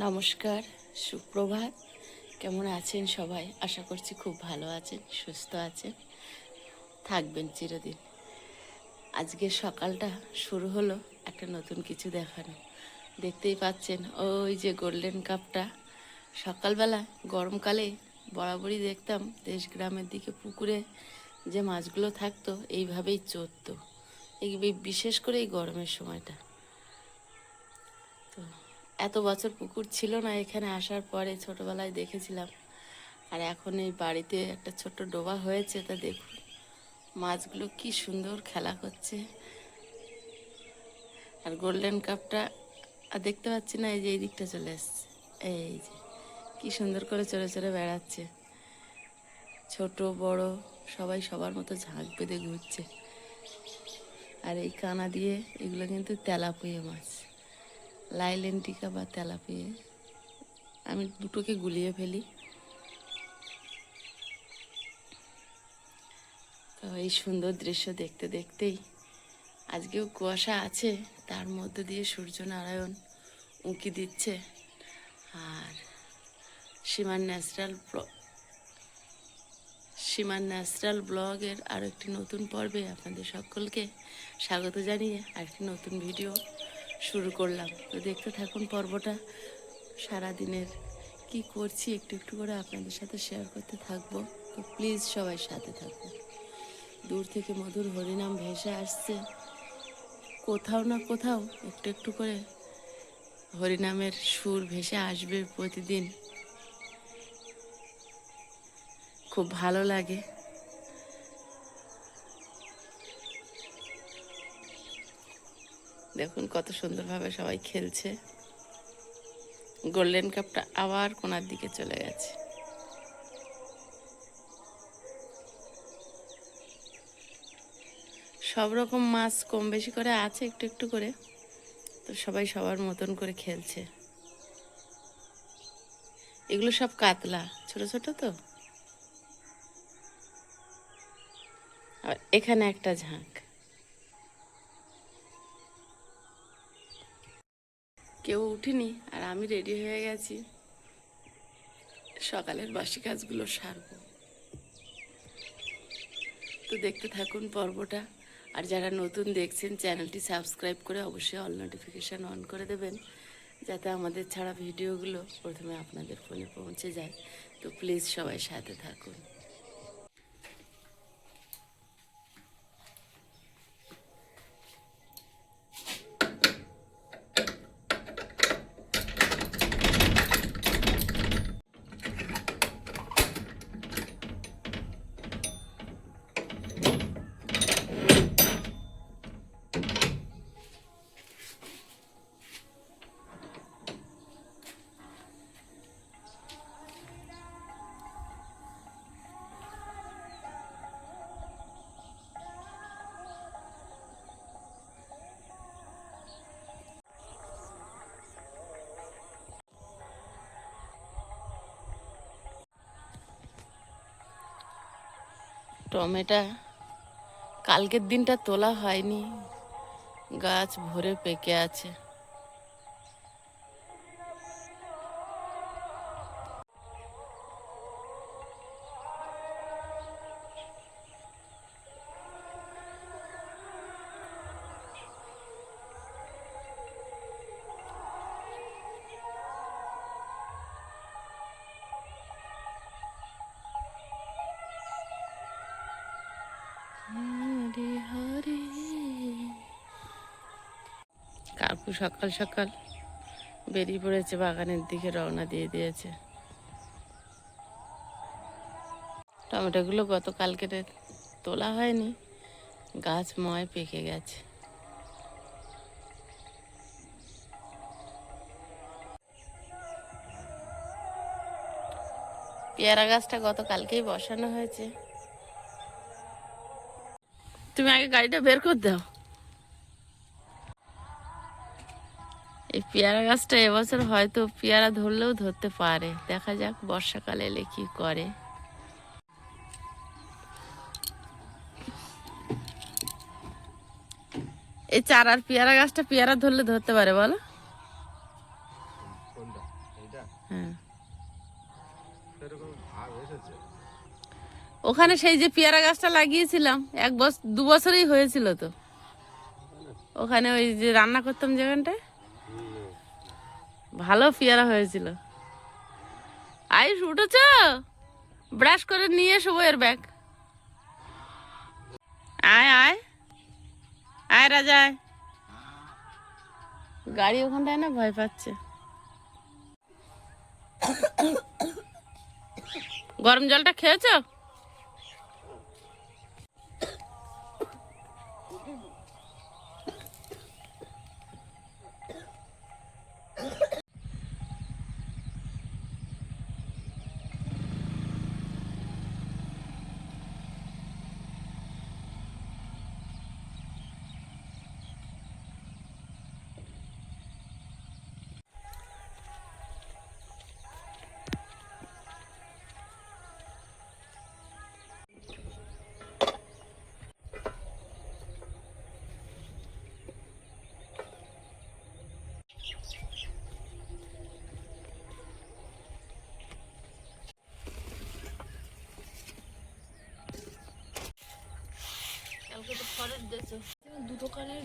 নমস্কার, সুপ্রভাত। কেমন আছেন সবাই? আশা করছি খুব ভালো আছেন, সুস্থ আছেন, থাকবেন চিরদিন। আজকে সকালটা শুরু হলো একটা নতুন কিছু দেখানো। দেখতেই পাচ্ছেন ওই যে গোল্ডেন কাপটা। সকালবেলা গরমকালে বরাবরই দেখতাম দেশ গ্রামের দিকে পুকুরে যে মাছগুলো থাকতো এইভাবেই চরতো, এই বিশেষ করে এই গরমের সময়টা। তো এত বছর পুকুর ছিল না, এখানে আসার পরে ছোটবেলায় দেখেছিলাম। আর এখন এই বাড়িতে একটা ছোট্ট ডোবা হয়েছে, তা দেখুন মাছগুলো কি সুন্দর খেলা করছে। আর গোল্ডেন কাপটা আর দেখতে পাচ্ছি না, এই যে এই দিকটা চলে এসছে, এই যে কি সুন্দর করে চড়ে চড়ে বেড়াচ্ছে। ছোট বড় সবাই সবার মতো ঝাঁক বেঁধে ঘুরছে। আর এই কানা দিয়ে এগুলো কিন্তু তেলাপিয়া মাছ, লাইলেন্টিকা বা তেলাপিয়া। আমি দুটোকে গুলিয়ে ফেলি। তো এই সুন্দর দৃশ্য দেখতে দেখতেই আজকেও কুয়াশা আছে, তার মধ্যে দিয়ে সূর্যনারায়ণ উঁকি দিচ্ছে। আর সীমার ন্যাচারাল ব্লগের আরও একটি নতুন পর্বে আপনাদের সকলকে স্বাগত জানিয়ে আরেকটি নতুন ভিডিও শুরু করলাম। তো দেখতে থাকুন পর্বটা। সারাদিনের কি করছি একটু একটু করে আপনাদের সাথে শেয়ার করতে থাকবো। তো প্লিজ সবাই সাথে থাকুন। দূর থেকে মধুর হরিনাম ভেসে আসছে, কোথাও না কোথাও একটু একটু করে হরিনামের সুর ভেসে আসবে প্রতিদিন। খুব ভালো লাগে। দেখুন কত সুন্দরভাবে সবাই খেলছে। গোল্ডেন কাপটা আবার কোনার দিকে চলে গেছে। সব রকম মাছ কম বেশি করে আছে একটু একটু করে। তো সবাই সবার মতন করে খেলছে। এগুলো সব কাতলা, ছোট ছোট। তো আর এখানে একটা ঝাঁক। কেউ উঠিনি আর আমি রেডি হয়ে গেছি সকালের বাসি কাজগুলো সারবো। তো দেখতে থাকুন পর্বটা। আর যারা নতুন দেখছেন চ্যানেলটি সাবস্ক্রাইব করে অবশ্যই অল নোটিফিকেশান অন করে দেবেন, যাতে আমাদের ছাড়া ভিডিওগুলো প্রথমে আপনাদের ফোনে পৌঁছে যায়। তো প্লিজ সবাই সাথে থাকুন। টমেটো কালকের দিনটা তোলা হয়নি, গাছ ভরে পেকে আছে। হরে হরে। কাকু সকাল সকাল বেরিয়ে পড়েছে, বাগানের দিকে রওনা দিয়ে দিয়েছে। টমেটোগুলো গতকালকে তোলা হয়নি, গাছ ময় পেকে গেছে। পেয়ারা গাছটা গতকালকেই বসানো হয়েছে। তুমি আগে গাড়িটা বের করে দাও। এই পেয়ারা গাছটা এবছর হয়তো পেয়ারা ধরলেও ধরতে পারে, দেখা যাক বর্ষাকালে এলে কি করে। এই চারার পেয়ারা গাছটা পেয়ারা ধরলে ধরতে পারে বলো? ওখানে সেই যে পেয়ারা গাছটা লাগিয়েছিলাম 2 বছরই হয়েছিল তো, ওখানে ওই যে রান্না করতাম যেখানটায় ভালো পেয়ারা হয়েছিল। আয়ুষ উঠেছ, ব্রাশ করে নিয়ে এসো বইয়ের ব্যাগ। আয় আয় আয় রাজা আয়। গাড়ি ওখানটায় না ভয় পাচ্ছে। গরম জলটা খেয়েছো?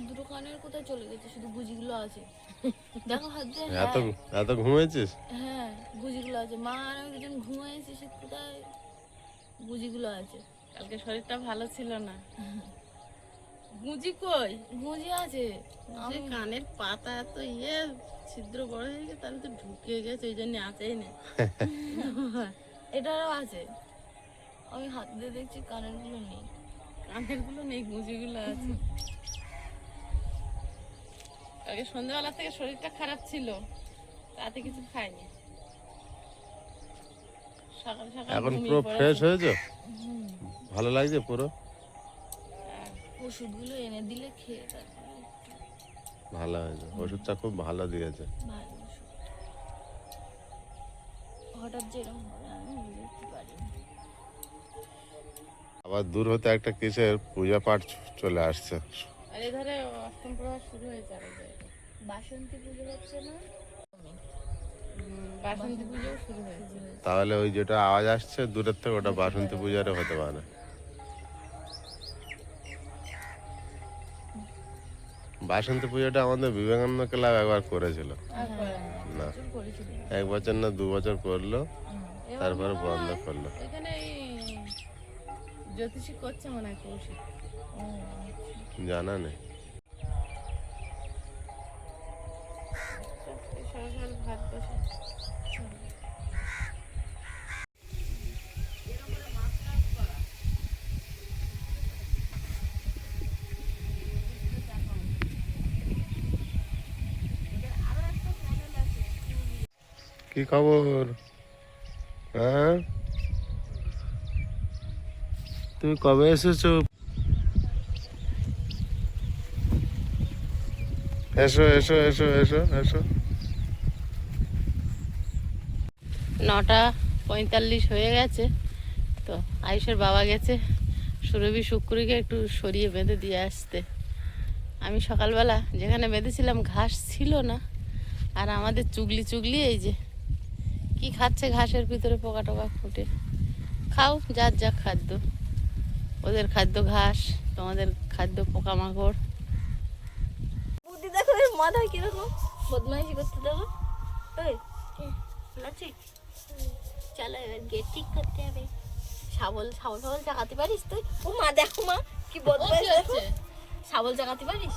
দুটো কানের কোথায় চলে গেছে, শুধু গুজিগুলো আছে। দেখো হাত দিয়ে। এত ঘুমিয়েছিস? হ্যাঁ গুজিগুলো আছে, মা আর আমি দুজন ঘুমাইছি, সে কোথায় গুজিগুলো আছে। কালকে শরীরটা ভালো ছিল না। গুঁজি কই? গুজি আছে, যে কানের পাতা এত ছিদ্র বড় হয়ে গেছে, তাহলে তো ঢুকে গেছে, ওই জন্য আছেই না। এটারও আছে, আমি হাত দিয়ে দেখছি কানের গুলো নেই। কানের গুলো নেই, গুঁজিগুলো আছে। আগে সন্ধ্যাবেলা থেকে শরীরটা খারাপ ছিল, রাতে কিছু খাইনি। সকাল সকাল এখন পুরো ফ্রেশ হয়েছে, ভালো লাগছে পুরো। ওষুধগুলো এনে দিলে খেয়ে তারপরে ভালো হয়েছে, ওষুধটা খুব ভালো দিয়েছে। ভালো ওষুধ। হঠাৎ যেরকম হবে আমি বুঝতে পারিনি। আবার দূর হতে একটা কিসের পূজা পাঠ চলে আসছে। আর এধারে অষ্টম প্রহর শুরু হয়েছে। বাসন্তী পুজো হচ্ছে না? বাসন্তী পুজোও শুরু হয়েছে। তাহলে ওই যেটা আওয়াজ আসছে দূরের থেকে, ওটা বাসন্তী পূজারও হতে পারে। বাসন্তী পুজোটা আমাদের বিবেকানন্দ ক্লাব একবার করেছিল না, 1 বছর না 2 বছর করলো, তারপরে বন্ধ করলো। এখানে জ্যোতিষী করছে মনে হয়, কৌশিক, জানা নেই। সকাল ভাত বসে। কি খবর? হ্যাঁ, তুমি কবে এসেছো? এসো এসো এসো এসো এসো। 9:45 হয়ে গেছে তো। আয়ুষের বাবা গেছে সুরভি শুক্রকে একটু সরিয়ে বেঁধে দিয়ে আসতে। আমি সকালবেলা যেখানে বেঁধেছিলাম ঘাস ছিল না, আর আমাদের চুগলি চুগলি এই যে কি খাচ্ছে, ঘাসের ভিতরে পোকা টোকা ফুটে। খাও, যার যা খাদ্য, ওদের খাদ্য ঘাস, তোমাদের খাদ্য পোকামাকড়। বুদ্ধি দেখো, এর মাথায় কিরকম বদমাইশি করতে দেবো। চলো এবার গেট ঠিক করতে হবে। শাবল শাবল শাবল চাকাতে পারিস তুই? ও মা দেখো মা কি বদমাইশ, দেখো শাবল চাকাতে পারিস?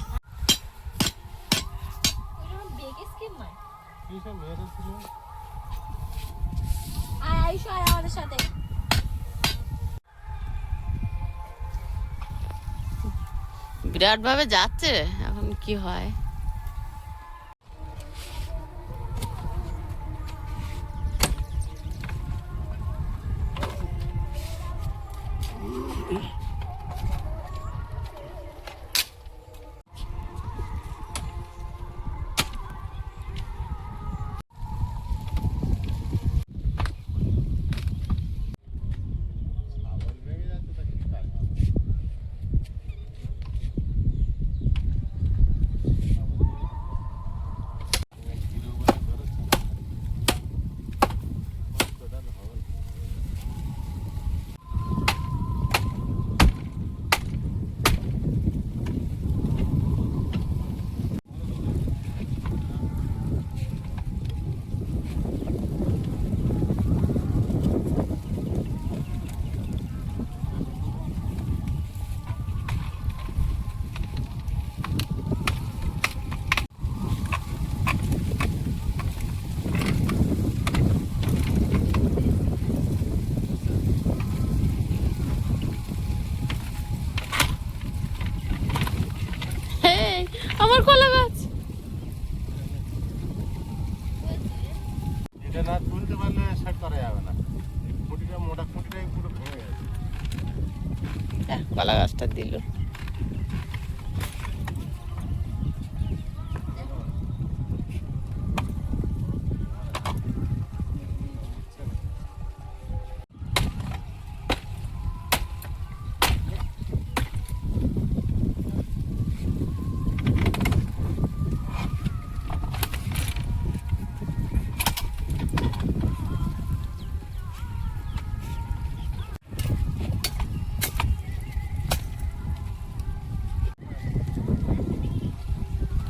বেগেস কি মা আয় আমাদের সাথে। বিরাট ভাবে যাচ্ছে, এখন কি হয়। আমার কলা গাছ। এটা না তুলতে পারলে সেট করা যাবে না, খুঁটিটা মোটা খুঁটিটাই পুরো ভেঙে গেছে। কলা গাছটা দিল।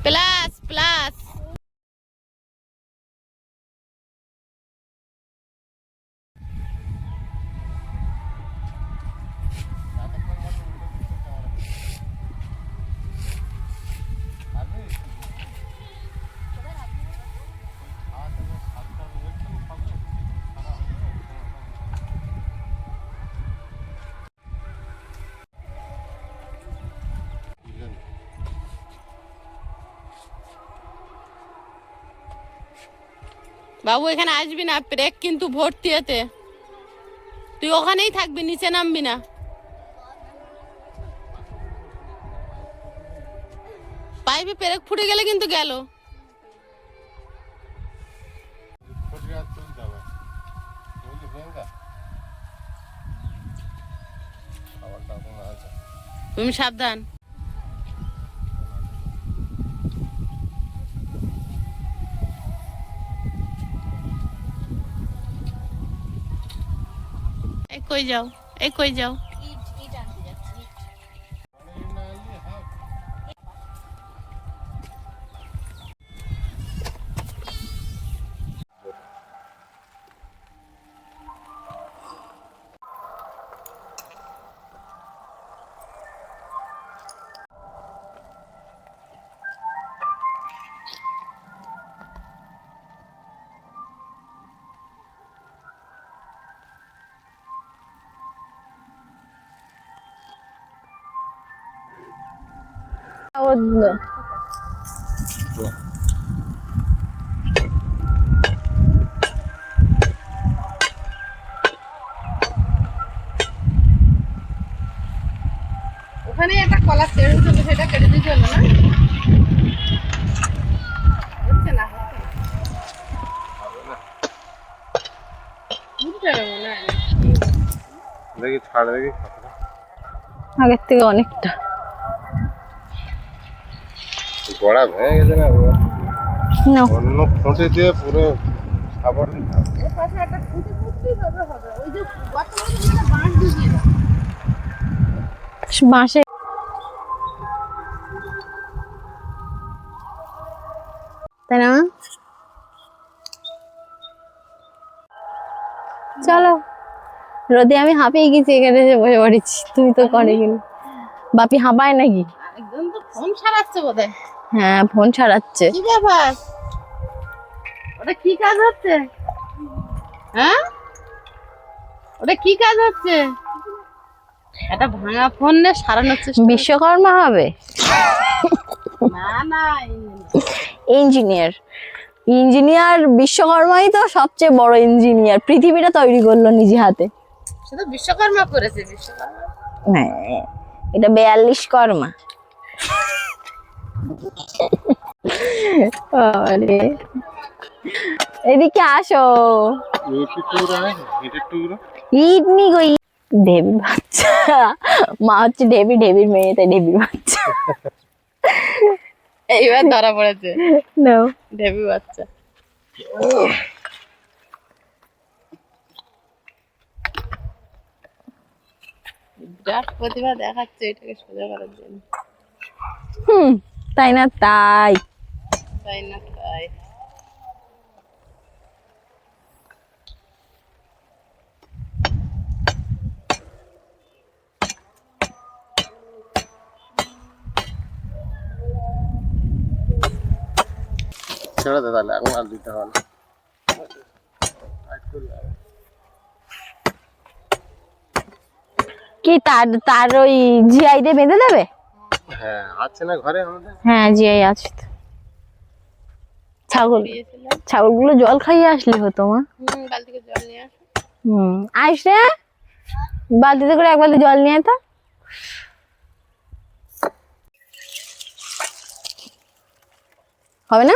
Plus plus. বাবু এখানে আসবি না, ব্রেক কিন্তু ভর্তি এতে। তুই ওখানেই থাকবি, নিচে নামবি না। পাইপে ব্রেক ফুটে গেলে কিন্তু গেল। খুঁটিটা তুলতে হবে, তুললে ভেঙে আবার টাকা আছে। তুমি সাবধান। এই কই যাও, এই কই যাও। ওখানে একটা কলা তেড়ে ছিল, সেটা কেটে দিতে হলো না? হচ্ছে না, দেখি ছাড়, দেখি আগের থেকে অনেকটা। গোড়া ভেঙে গেছে না, অন্য খুঁটি দিয়ে পুরো সাবর দিতে হবে। বাঁশে তাই না? চলো, রোদে আমি হাঁপিয়ে গেছি, এখানে এসে বসে পড়েছি। তুমি তো করে গেলে। বাপি হাঁপায় নাকি? একদম তো ফোন সারাচ্ছে বোধহয়। হ্যাঁ, ফোন সারাচ্ছে। কি ব্যাপার? ওটা কি কাজ হচ্ছে? হ্যাঁ, ওটা কি কাজ হচ্ছে? এটা ভাঙা ফোন নিয়ে সারানোর চেষ্টা। বিশ্বকর্মা হবে? না না, ইঞ্জিনিয়ার। ইঞ্জিনিয়ার বিশ্বকর্মাই তো সবচেয়ে বড় ইঞ্জিনিয়ার, পৃথিবীটা তৈরি করলো নিজে হাতে। সেটা বিশ্বকর্মা করেছে। বিশ্বকর্মা না, এটা 42 কর্মা। আরে এদিকে আসো। ইট নি গো, ঢেবির বাচ্চা। মা হচ্ছে ঢেবি, ঢেবির মেয়ে, তাই ঢেবির বাচ্চা। এইবার ধরা পড়েছে। নাও, ঢেবি বাচ্চা। বিরাট প্রতিভা দেখাচ্ছে এটাকে সোজা করার জন্য। তাই না? তাই তাই না? তাই ছেড়ে দে, তাহলে এখন আর দিতে হবে না। কি তার ওই জিআই দিয়ে বেঁধে দেবে? হ্যাঁ আছে না ঘরে আমাদের। হ্যাঁ জিয়াই আছে তো। ছাগলগুলো জল খাইয়ে আসলে হতো মা। বালতিকে জল নিয়ে আসো। আইস রে, বালতিতে করে এক বালতি জল নিয়ে তো। হবে না,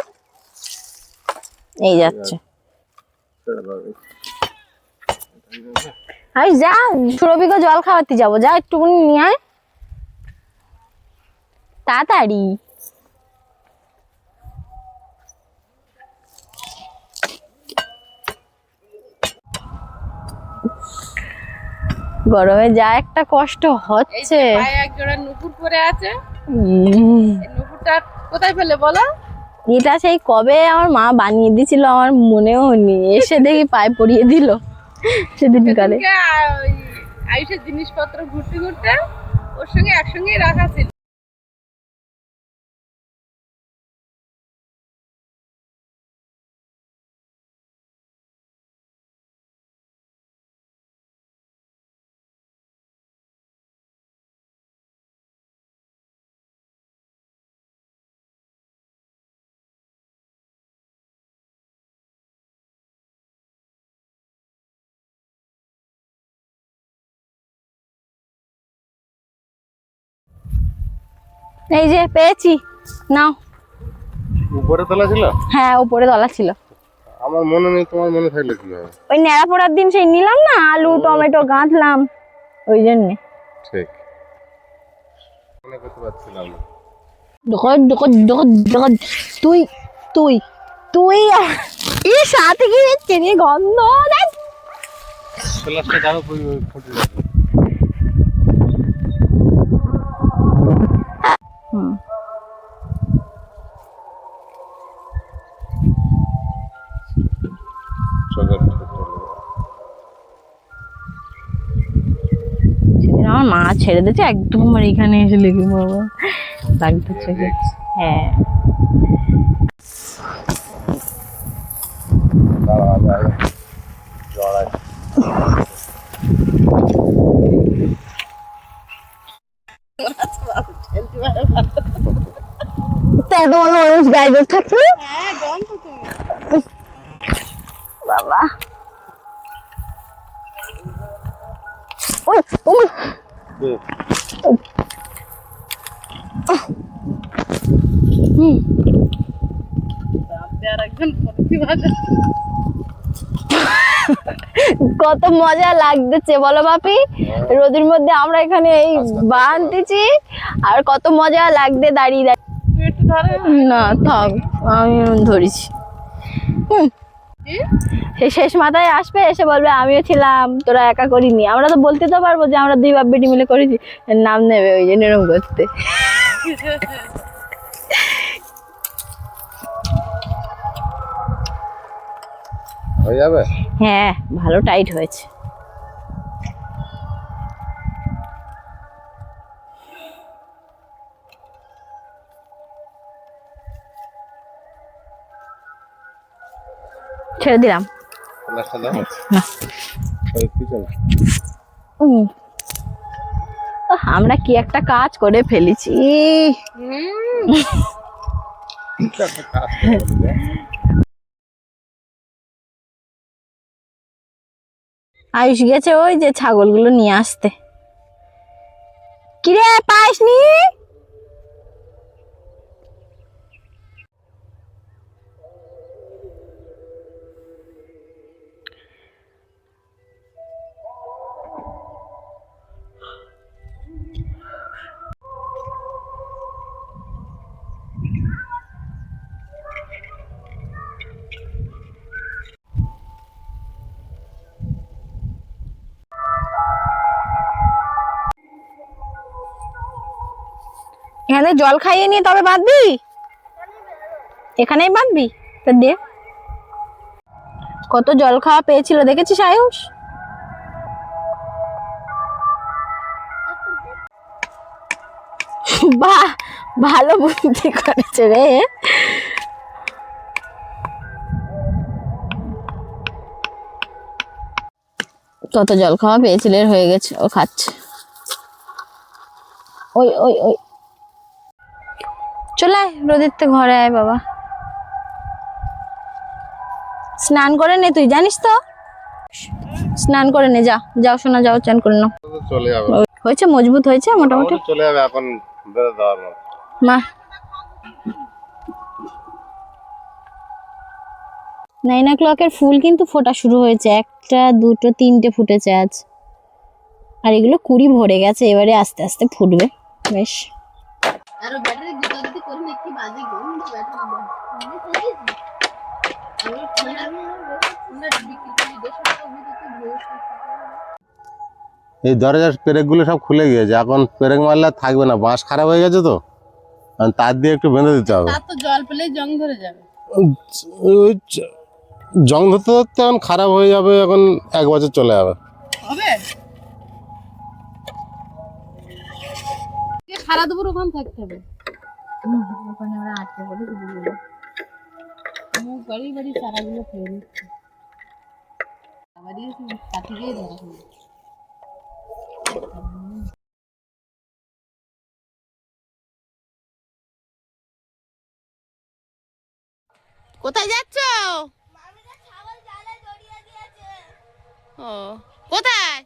এই যাচ্ছে। আইস যা, সুরভিকে জল খাওয়াতে যাবো, যা একটুখানি নিয়ে আয় তাড়াতাড়ি। গরমে যা একটা কষ্ট হচ্ছে। পায়ে এক জোড়া নুপুর পরে আছে, উম, এই নুপুরটা কোথায় ফেলে বলো? এটা সেই কবে আমার মা বানিয়ে দিয়েছিল আমার মনেও নেই, এসে দেখি পায়ে পরিয়ে দিল সেদিন কালে। সেদিনকে, ওই আয়ুষের জিনিসপত্র ঘুরতে ঘুরতে ওর সঙ্গে একসঙ্গেই রাখা ছিল। এই যে পেয়েছি, নাও। উপরে তোলা ছিল? হ্যাঁ উপরে তলা ছিল। আমার মনে নেই, তোমার মনে থাকলে কি হবে? ওই ন্যাড়া পড়ার দিন সেই নিলাম না, আলু টমেটো গাঁথলাম ওই জন্যে। ঠিক মনে করতে পারছিলাম না। তুই তুই তুই এই সাথে কি চেনে গন্ধ দেখ। প্লাসটা দাও, ফুটে যাবে। হুম সেদিন আমার মা ছেড়ে দিয়েছে একদম আমার এখানে এসে লেগে বাবা লাগতো চোখে। হ্যাঁ থাকলে বাবা ওই ওই কত মজা লাগতেছে বলো বাপি, রোদের মধ্যে আমরা এখানে এই বাঁধতেছি আর কত মজা লাগবে দাঁড়িয়ে দাঁড়িয়ে। না থাক আমি ধরেছি। সে শেষ মাথায় আসবে, এসে বলবে আমিও ছিলাম, তোরা একা করিনি। আমরা তো বলতে তো পারবো যে আমরা দুই বাপ বেটি মিলে করেছি, নাম নেবে ওই যে এরকম করতে। হয়ে যাবে? হ্যাঁ ভালো টাইট হয়েছে। ছেড়ে দিলাম। প্লাসটা দাও না ওই পিছনে। আমরা কি একটা কাজ করে ফেলেছি। আয়ুষ গেছে ওই যে ছাগলগুলো নিয়ে আসতে। কিরে পাইসনি? এখানে জল খাইয়ে নিয়ে তবে বাঁধবি, এখানেই বাঁধবি তা দে। কত জল খাওয়া পেয়েছিল দেখেছিস আয়ুষ? বাহ ভালো বুদ্ধি করেছে রে। কত জল খাওয়া পেয়েছিল, হয়ে গেছে, ও খাচ্ছে। ওই ওই ওই চলে আয় রোদের তে ঘরে আয় বাবা, স্নান করে নে, তুই জানিস তো, স্নান করে নে, যা যাও শোনা, যাও চান করে নাও। চলে যাবে, হয়েছে, মজবুত হয়েছে মোটামুটি। চলে যাবে এখন বেঁধে দেওয়ার মতো। মা 9 o'clock এর ফুল কিন্তু ফোটা শুরু হয়েছে, 1টা 2টো 3টে ফুটেছে আজ, আর এগুলো কুড়ি ভরে গেছে, এবারে আস্তে আস্তে ফুটবে বেশ। আর ব্যাটারি গুতাগুতি করে না, কি বাজে গন্ধ ব্যাটারি। এই দরজার পেরেক গুলো সব খুলে গিয়েছে, এখন পেরেক মারলে আর থাকবে না, বাঁশ খারাপ হয়ে গেছে তো, আর তার দিয়ে একটু বেঁধে দিতে হবে। তার তো জল পেলেই জং ধরে যাবে। ওই জং ধরতে ধরতে এখন খারাপ হয়ে যাবে, এখন 1 বছর চলে যাবে। হবে সারা দুপুর ওখানে থাকতে হবে, ওখানে আমরা আটকে পড়ে মুখ বাড়ি বাড়ি চারাগুলো খেয়ে নিচ্ছে, আবার কাটি দিয়ে ধরা হলো। কোথায় যাচ্ছ? ও কোথায়?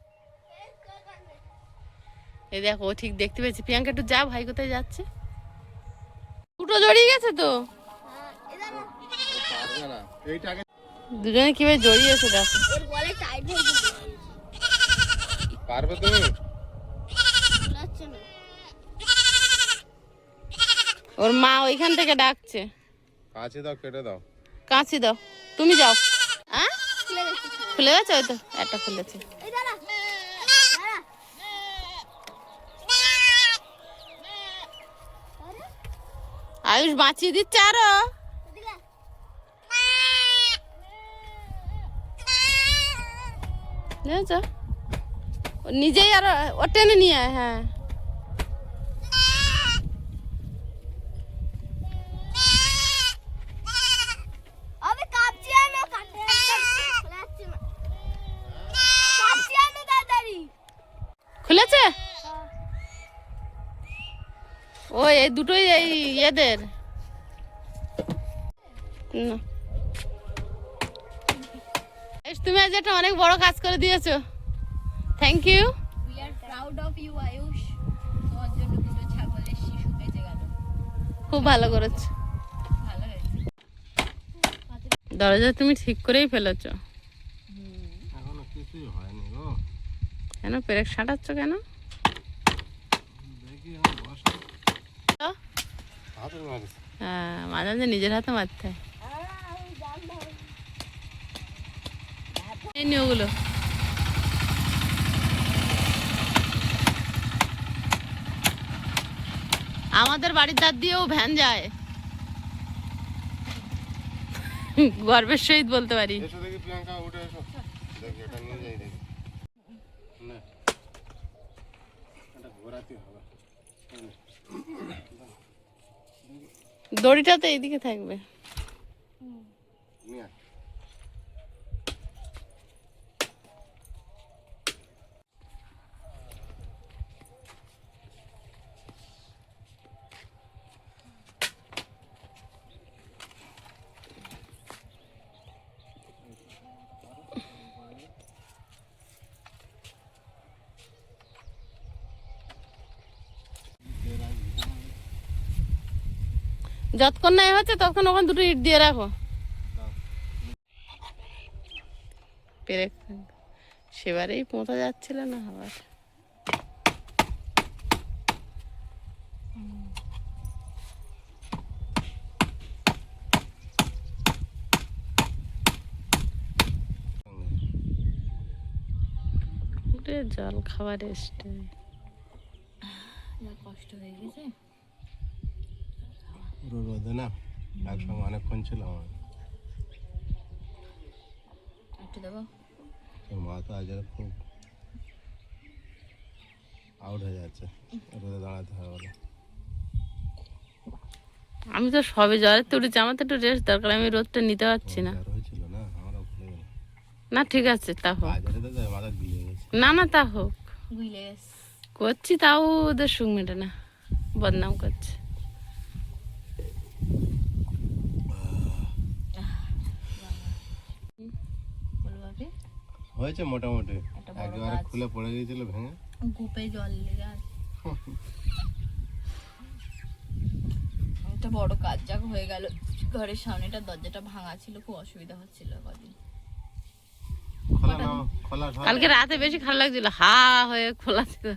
এই দেখো, ও ঠিক দেখতে পেয়েছি। প্রিয়াঙ্কা একটু যা, ভাই কোথায় যাচ্ছে? দুটো জড়িয়ে গেছে তো, দুজনে কিভাবে জড়িয়েছে দেখো। পারবে তুমি? ওর মা ওইখান থেকে ডাকছে। কাছে দাও, কেটে দাও। কাঁচি দাও, তুমি যাও। হ্যাঁ খুলে গেছে, ওই তো একটা খুলেছে। আয়ুষ বাঁচিয়ে দিচ্ছে আরো। বুঝেছো, ও নিজেই আরো ও টেনে নিয়ে আয়। হ্যাঁ খুলেছে। ও এই দুটোই এই এদের না। তুমি আজ একটা অনেক বড় কাজ করে দিয়েছো, thank you. We are proud of you, Ayush, তোমার জন্য দুটো ছাগলের শিশু বেঁচে গেল, খুব ভালো করেছো। ভালো হয়েছে। দরজা তুমি ঠিক করেই ফেলেছো। এখনো কিছুই হয়নি গো। কেন পেরেক সাঁটাচ্ছ কেন? হ্যাঁ, মাঝে মাঝে নিজের হাতে মারতে হয়। এই নিয়ে ওগুলো আমাদের বাড়ির ধার দিয়েও ভ্যান যায়, গর্বের সহিত বলতে পারি। এসো দেখি প্রিয়াঙ্কা, উঠে এসো, দেখি এটা নিয়ে যাই, দেখি না এটা ঘোরাতে হবে। দড়িটা তো এইদিকে থাকবে। নিয়ে আয়। যতক্ষণ না হচ্ছে ততক্ষণ ওখানে দুটো ইট দিয়ে রাখো। পেরেক সেবারেই পোঁতা যাচ্ছিল না আবার। জল খাবার এসছে, কষ্ট হয়ে গেছে রোদে না, একসঙ্গে অনেকক্ষণ ছিল আমার। একটু দেবো। তোর মা তো আজ খুব আউট হয়ে যাচ্ছে, রোদে দাঁড়াতে হবে বলে। আমি তো সবে জ্বরের তো উঠেছি, আমার তো একটু রেস্ট দরকার, আমি রোদটা নিতে পারছি না। জ্বর হয়েছিল না, আমরা ভুলে গেলাম। না ঠিক আছে, তা হোক। বাজারে তো যাই, মাথা গিলে গেছে। না না তা হোক, বুঝলে গেছে। করছি তাও ওদের সুখ মেটে না, বদনাম করছে। হয়েছে মোটামুটি, একটা বড় একেবারে গাছ। খুলে পড়ে গিয়েছিল ভেঙে। কূপে জল লেগে আছে। একটা বড় কাজ যাক হয়ে গেল। ঘরের সামনেটা দরজাটা ভাঙা ছিল, খুব অসুবিধা হচ্ছিল কদিন। খোলা নাও, খোলা কালকে রাতে বেশি খারাপ লাগছিল, হা হয়ে খোলা ছিল।